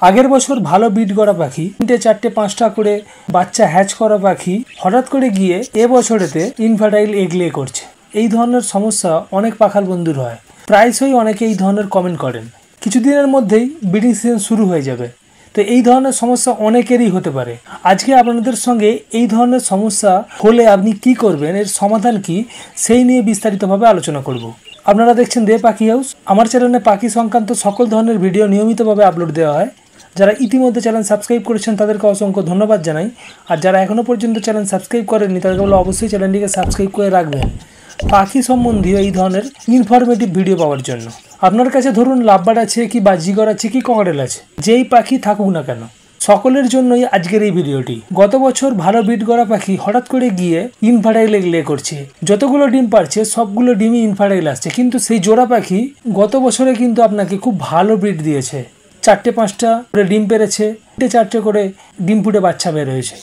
আগের বছর ভালো বিট করা পাখি 3টে 4টে 5টা করে বাচ্চা হ্যাচ করা পাখি হঠাৎ করে গিয়ে এবছরেতে ইনফার্টাইল এগ লে করছে। এই ধরনের সমস্যা অনেক পাখাল বন্ধুর হয়, প্রায়শই অনেকে এই ধরনের কমেন্ট করেন। কিছুদিনের মধ্যেই ব্রিডিং সিজন শুরু হয়ে যাবে, তো এই ধরনের সমস্যা অনেকেরই হতে পারে। আজকে আপনাদের সঙ্গে এই ধরনের সমস্যা হলে আপনি কি করবেন, এর সমাধান কি, সেই নিয়ে বিস্তারিতভাবে আলোচনা করব। আপনারা দেখছেন দে পাখি হাউস। আমার চ্যানেলে পাখি সংক্রান্ত সকল ধরনের ভিডিও নিয়মিতভাবে আপলোড দেওয়া হয়। যারা ইতিমধ্যে চ্যানেল সাবস্ক্রাইব করেছেন তাদেরকে অসংখ্য ধন্যবাদ জানাই, আর যারা এখনও পর্যন্ত চ্যানেল সাবস্ক্রাইব করেননি তাদেরকে বলে অবশ্যই চ্যানেলটিকে সাবস্ক্রাইব করে রাখবেন পাখি সম্বন্ধীয় এই ধরনের ইনফরমেটিভ ভিডিও পাওয়ার জন্য। আপনার কাছে ধরুন লাভবার্ড আছে কি বাজিগর আছে কি ককটেল আছে, যেই পাখি থাকুক না কেন, সকলের জন্যই আজকের এই ভিডিওটি। গত বছর ভালো বিট করা পাখি হঠাৎ করে গিয়ে ইনফার্টাইল এগ লে করছে। যতগুলো ডিম পারছে সবগুলো ডিমই ইনফার্টাইল আসছে, কিন্তু সেই জোড়া পাখি গত বছরে কিন্তু আপনাকে খুব ভালো ব্রিড দিয়েছে। 4টে 5টা করে ডিম পেরেছে, 4টে করে ডিম ফুটে বাচ্চা বের হয়েছে।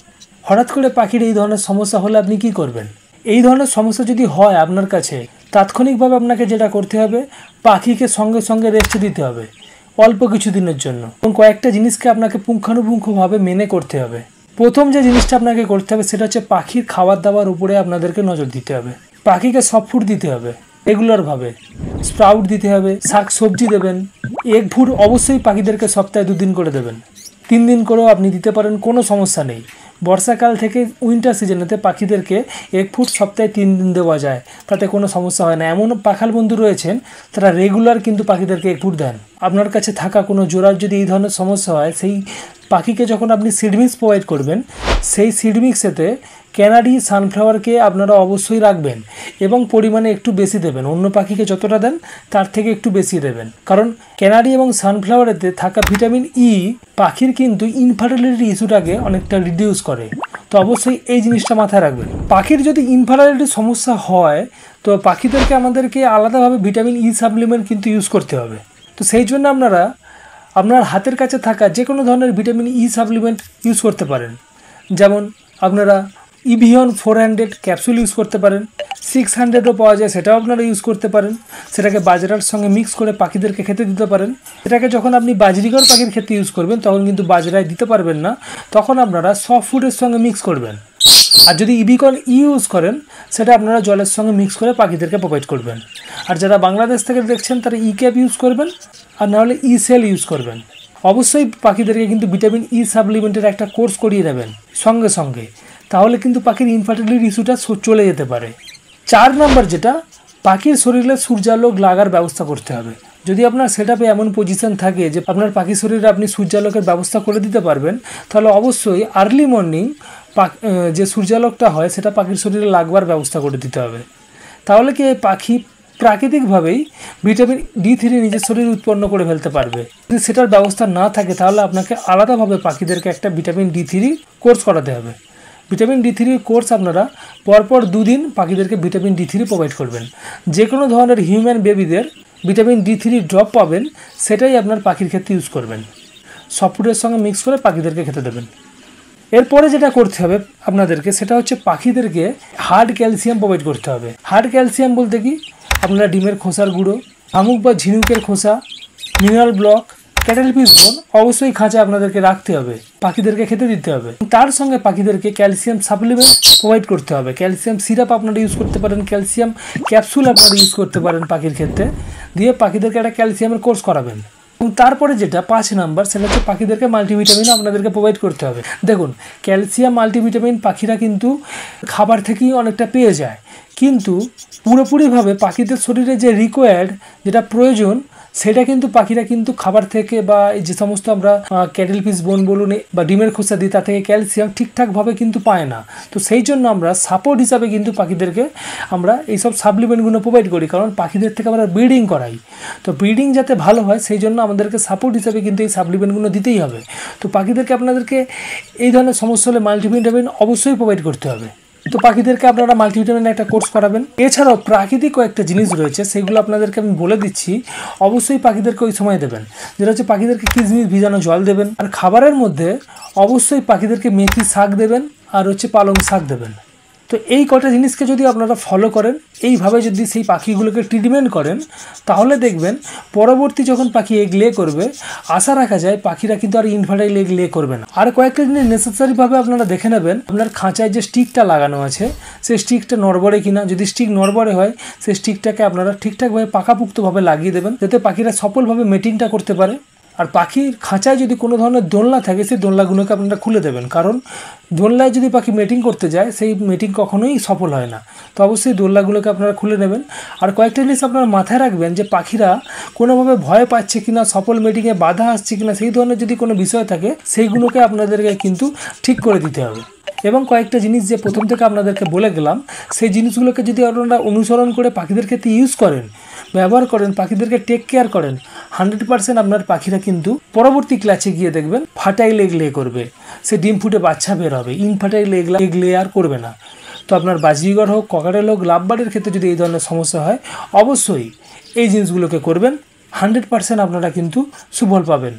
হঠাৎ করে পাখির এই ধরনের সমস্যা হলে আপনি কি করবেন? এই ধরনের সমস্যা যদি হয় আপনার কাছে, তাৎক্ষণিকভাবে আপনাকে যেটা করতে হবে, পাখিকে সঙ্গে সঙ্গে রেস্ট দিতে হবে অল্প কিছু দিনের জন্য, এবং কয়েকটা জিনিসকে আপনাকে পুঙ্খানুপুঙ্খভাবে মেনে করতে হবে। প্রথম যে জিনিসটা আপনাকে করতে হবে সেটা হচ্ছে পাখির খাবার দাবার উপরে আপনাদেরকে নজর দিতে হবে। পাখিকে সফট ফুড দিতে হবে রেগুলারভাবে, স্প্রাউট দিতে হবে, শাক সবজি দেবেন। এগ ফুড অবশ্যই পাখিদেরকে সপ্তাহে 2 দিন করে দেবেন, 3 দিন করেও আপনি দিতে পারেন, কোনো সমস্যা নেই। বর্ষাকাল থেকে উইন্টার সিজনেতে পাখিদেরকে এগ ফুড সপ্তাহে 3 দিন দেওয়া যায়, তাতে কোনো সমস্যা হয় না। এমন পাখাল বন্ধু রয়েছেন তারা রেগুলার কিন্তু পাখিদেরকে এগ ফুড দেন। আপনার কাছে থাকা কোনো জোড়ার যদি এই ধরনের সমস্যা হয়, সেই পাখিকে যখন আপনি সিড মিক্স প্রোভাইড করবেন, সেই সিড মিক্সেতে ক্যানারি সানফ্লাওয়ারকে আপনারা অবশ্যই রাখবেন এবং পরিমাণে একটু বেশি দেবেন। অন্য পাখিকে যতটা দেন তার থেকে একটু বেশি দেবেন, কারণ ক্যানারি এবং সানফ্লাওয়ারেতে থাকা ভিটামিন ই পাখির কিন্তু ইনফার্টিলিটি ইস্যুটাকে অনেকটা রিডিউস করে। তো অবশ্যই এই জিনিসটা মাথায় রাখবেন। পাখির যদি ইনফার্টিলিটির সমস্যা হয় তো পাখিদেরকে আমাদেরকে আলাদাভাবে ভিটামিন ই সাপ্লিমেন্ট কিন্তু ইউজ করতে হবে। তো সেই জন্য আপনারা আপনার হাতের কাছে থাকা যে কোনো ধরনের ভিটামিন ই সাপ্লিমেন্ট ইউজ করতে পারেন। যেমন আপনারা ইভিয়ন 400 ক্যাপসুল ইউজ করতে পারেন, 600ও পাওয়া যায়, সেটাও আপনারা ইউজ করতে পারেন। সেটাকে বাজরার সঙ্গে মিক্স করে পাখিদেরকে খেতে দিতে পারেন। এটাকে যখন আপনি বাজরিগর পাখির ক্ষেত্রে ইউজ করবেন তখন কিন্তু বাজরায় দিতে পারবেন না, তখন আপনারা সফট ফুডের সঙ্গে মিক্স করবেন। আর যদি ইবিকন ইউজ করেন সেটা আপনারা জলের সঙ্গে মিক্স করে পাখিদেরকে প্রোভাইড করবেন। আর যারা বাংলাদেশ থেকে দেখছেন তারা ই ক্যাপ ইউজ করবেন, আর নাহলে ই সেল ইউজ করবেন। অবশ্যই পাখিদেরকে কিন্তু ভিটামিন ই সাপ্লিমেন্টের একটা কোর্স করিয়ে দেবেন সঙ্গে সঙ্গে, তাহলে কিন্তু পাখির ইনফার্টিলিটি ইস্যুটা চলে যেতে পারে। 4 নম্বর যেটা, পাখির শরীরে সূর্যালোক লাগার ব্যবস্থা করতে হবে। যদি আপনার সেটআপে এমন পজিশন থাকে যে আপনার পাখির শরীরে আপনি সূর্যালোকের ব্যবস্থা করে দিতে পারবেন, তাহলে অবশ্যই আর্লি মর্নিং যে সূর্যালোকটা হয় সেটা পাখির শরীরে লাগবার ব্যবস্থা করে দিতে হবে। তাহলে কি পাখি প্রাকৃতিকভাবেই ভিটামিন D3 নিজের শরীরে উৎপন্ন করে ফেলতে পারবে। যদি সেটার ব্যবস্থা না থাকে তাহলে আপনাকে আলাদাভাবে পাখিদেরকে একটা ভিটামিন D3 কোর্স করাতে হবে। ভিটামিন D3 কোর্স আপনারা পরপর 2 দিন পাখিদেরকে ভিটামিন D3 প্রোভাইড করবেন। যে কোনো ধরনের হিউম্যান বেবিদের ভিটামিন D3 ড্রপ পাবেন, সেটাই আপনার পাখির ক্ষেত্রে ইউজ করবেন। সফট ফুডের সঙ্গে মিক্স করে পাখিদেরকে খেতে দেবেন। এরপরে যেটা করতে হবে আপনাদেরকে সেটা হচ্ছে পাখিদেরকে হার্ড ক্যালসিয়াম প্রোভাইড করতে হবে। হার্ড ক্যালসিয়াম বলতে কি, আপনারা ডিমের খোসার গুঁড়ো, শামুক বা ঝিনুকের খোসা, মিনারেল ব্লক, ক্যাটেল পিস বোন অবশ্যই খাঁচা আপনাদেরকে রাখতে হবে, পাখিদেরকে খেতে দিতে হবে। তার সঙ্গে পাখিদেরকে ক্যালসিয়াম সাপ্লিমেন্ট প্রোভাইড করতে হবে। ক্যালসিয়াম সিরাপ আপনারা ইউজ করতে পারেন, ক্যালসিয়াম ক্যাপসুল আপনারা ইউজ করতে পারেন পাখির ক্ষেত্রে, দিয়ে পাখিদেরকে একটা ক্যালসিয়ামের কোর্স করাবেন। এবং তারপরে যেটা 5 নাম্বার, সেটা হচ্ছে পাখিদেরকে মাল্টিভিটামিনও আপনাদেরকে প্রোভাইড করতে হবে। দেখুন, ক্যালসিয়াম মাল্টিভিটামিন পাখিরা কিন্তু খাবার থেকেই অনেকটা পেয়ে যায়, কিন্তু পুরোপুরিভাবে পাখিদের শরীরে যে রিকোয়ার্ড, যেটা প্রয়োজন, সেটা কিন্তু পাখিরা কিন্তু খাবার থেকে বা যে সমস্ত আমরা ক্যাটেল পিস বোন বলুন বা ডিমের খোসা দিই তা থেকে ক্যালসিয়াম ঠিকঠাকভাবে কিন্তু পায় না। তো সেই জন্য আমরা সাপোর্ট হিসাবে কিন্তু পাখিদেরকে আমরা এইসব সাপ্লিমেন্টগুলো প্রোভাইড করি, কারণ পাখিদের থেকে আমরা ব্রিডিং করাই। তো ব্রিডিং যাতে ভালো হয় সেই জন্য আমাদেরকে সাপোর্ট হিসাবে কিন্তু এই সাপ্লিমেন্টগুলো দিতেই হবে। তো পাখিদেরকে আপনাদেরকে এই ধরনের সমস্যা হলে মাল্টিভিটামিন অবশ্যই প্রোভাইড করতে হবে। তো পাখিদেরকে আপনারা মাল্টিভিটামিনের একটা কোর্স করাবেন। এছাড়াও প্রাকৃতিক কয়েকটা জিনিস রয়েছে, সেগুলো আপনাদেরকে আমি বলে দিচ্ছি, অবশ্যই পাখিদেরকে ওই সময় দেবেন। যেটা হচ্ছে পাখিদেরকে কিশমিশ ভিজানো জল দেবেন, আর খাবারের মধ্যে অবশ্যই পাখিদেরকে মেথি শাক দেবেন, আর হচ্ছে পালং শাক দেবেন। তো এই কটা জিনিসকে যদি আপনারা ফলো করেন, এইভাবে যদি সেই পাখিগুলোকে ট্রিটমেন্ট করেন, তাহলে দেখবেন পরবর্তী যখন পাখি এগ লে করবে, আশা রাখা যায় পাখিরা কিন্তু আর ইনফার্টাইল এগ লে করবে না। আর কয়েকটা জিনিস নেসেসারিভাবে আপনারা দেখে নেবেন, আপনার খাঁচায় যে স্টিকটা লাগানো আছে সেই স্টিকটা নড়বড়ে কিনা। যদি স্টিক নড়বড়ে হয়, সেই স্টিকটাকে আপনারা ঠিকঠাকভাবে পাকাপুক্তভাবে লাগিয়ে দেবেন, যাতে পাখিরা সফলভাবে মেটিংটা করতে পারে। আর পাখির খাঁচায় যদি কোনো ধরনের দোলনা থাকে, সেই দোলনাগুলোকে আপনারা খুলে দেবেন, কারণ দোলনায় যদি পাখি মেটিং করতে যায়, সেই মেটিং কখনোই সফল হয় না। তো অবশ্যই দোলনাগুলোকে আপনারা খুলে নেবেন। আর কয়েকটা জিনিস আপনারা মাথায় রাখবেন যে পাখিরা কোনোভাবে ভয় পাচ্ছে কিনা, সফল মেটিংয়ে বাধা আসছে কিনা, সেই ধরনের যদি কোনো বিষয় থাকে, সেইগুলোকে আপনাদেরকে কিন্তু ঠিক করে দিতে হবে। এবং কয়েকটা জিনিস যে প্রথম থেকে আপনাদেরকে বলে গেলাম, সেই জিনিসগুলোকে যদি আপনারা অনুসরণ করে পাখিদের ক্ষেত্রে ইউজ করেন, ব্যবহার করেন, পাখিদেরকে টেক কেয়ার করেন, 100% আপনার পাখিরা কিন্তু পরবর্তী ক্লাসে গিয়ে দেখবেন ফার্টাইল এগ লে করবে, সে ডিম ফুটে বাচ্চা বের হবে, ইনফার্টাইল এগ লে আর করবে না। তো আপনার বাজিগর হোক, ককাটেল হোক, লাভবার্ডের ক্ষেত্রে যদি এই ধরনের সমস্যা হয়, অবশ্যই এই জিনিসগুলোকে করবেন, 100% আপনারা কিন্তু সুফল পাবেন।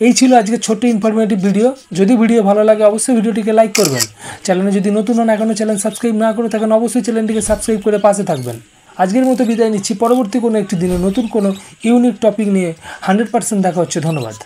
এই ছিল আজকে ছোট্ট ইনফরমেটিভ ভিডিও। যদি ভিডিও ভালো লাগে অবশ্যই ভিডিওটিকে লাইক করবেন। চ্যানেলে যদি নতুন হন, এখনও চ্যানেল সাবস্ক্রাইব না করে থাকেন, অবশ্যই চ্যানেলটিকে সাবস্ক্রাইব করে পাশে থাকবেন। আজকের মতো বিদায় নিচ্ছি, পরবর্তী কোনো একটি দিনে নতুন কোনো ইউনিক টপিক নিয়ে 100% দেখা হচ্ছে। ধন্যবাদ।